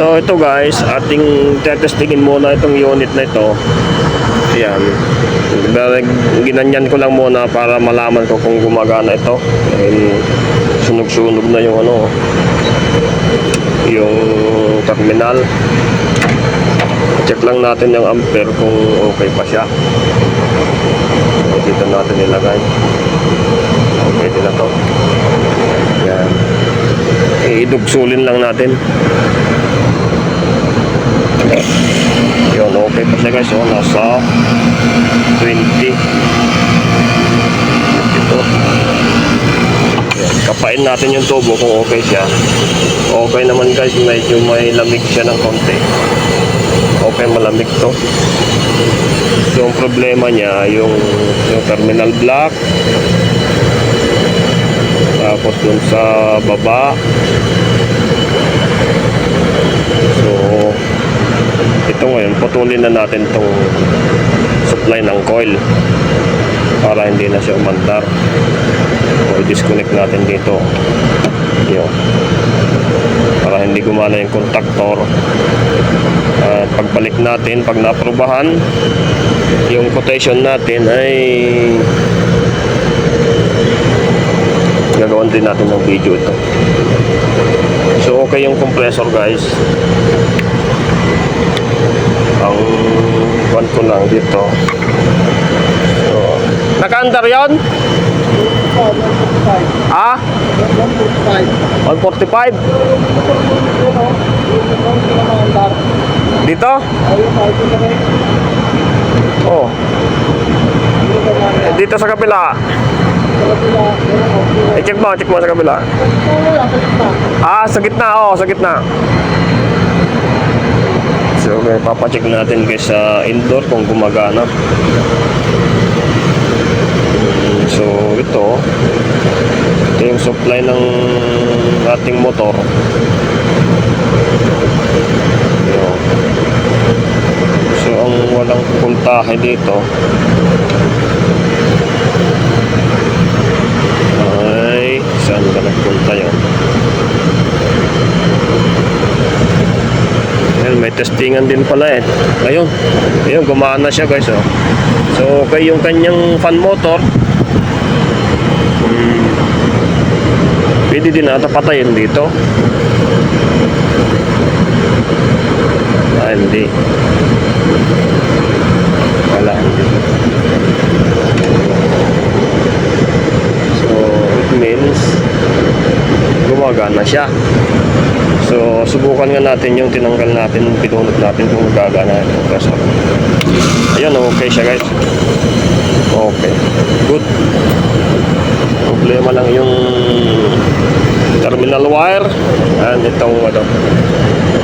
So ito guys, ating tetestingin muna itong unit na ito. Ayan. Ginanyan ko lang muna para malaman ko kung gumagana ito. Dahil sunog-sunog na yung yung terminal. Check lang natin yung ampere kung okay pa siya. Dito natin nilagay. Okay din na to. Ayan. Idugsulin lang natin. Yun, okay pa siya guys. So, nasa 20. Ito. Ayan. Kapain natin yung tubo kung okay siya. Okay naman guys, medyo may lamig siya ng konti. Okay, malamig to. So, ang problema niya yung terminal block. Tapos dun sa baba. So, ito ngayon, putulin na natin tong supply ng coil para hindi na siya umandar. So, i-disconnect natin dito. Yun. Para hindi gumana yung contactor. At pagbalik natin, pag naaprubahan yung quotation natin, ay gagawin din natin ng video ito. So okay yung compressor guys. Ang one ko lang dito. So, naka-under yun? Ah? 145. Dito? Oh. Dito sa kabila. I-check mo sa kabila. Ah, sa gitna, sa gitna. So, okay, papacheck natin guys sa indoor kung gumagana. So, ito yung supply ng ating motor. Yun. So, ang walang puntahe dito ay saan ka nagpunta yun? Well, may testingan din pala eh. Ayun, gumana siya guys. So okay yung kanyang fan motor. Pwede din ata patayin dito. Hindi. Wala, hindi. So it means gumagana siya. So subukan nga natin yung tinanggal natin, pinunod natin kung gagana yung compressor. Ayun, okay siya guys. Okay, good. Problema lang yung terminal wire and itong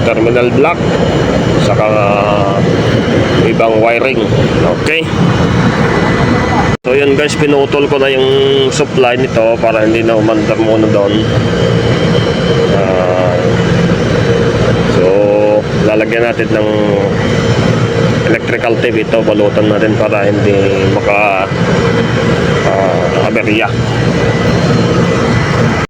terminal block saka ibang wiring. Okay. So yun guys, pinutol ko na yung supply nito para hindi na umandar muna doon. So lalagyan natin ng electrical tape ito, balutan natin para hindi maka aberya.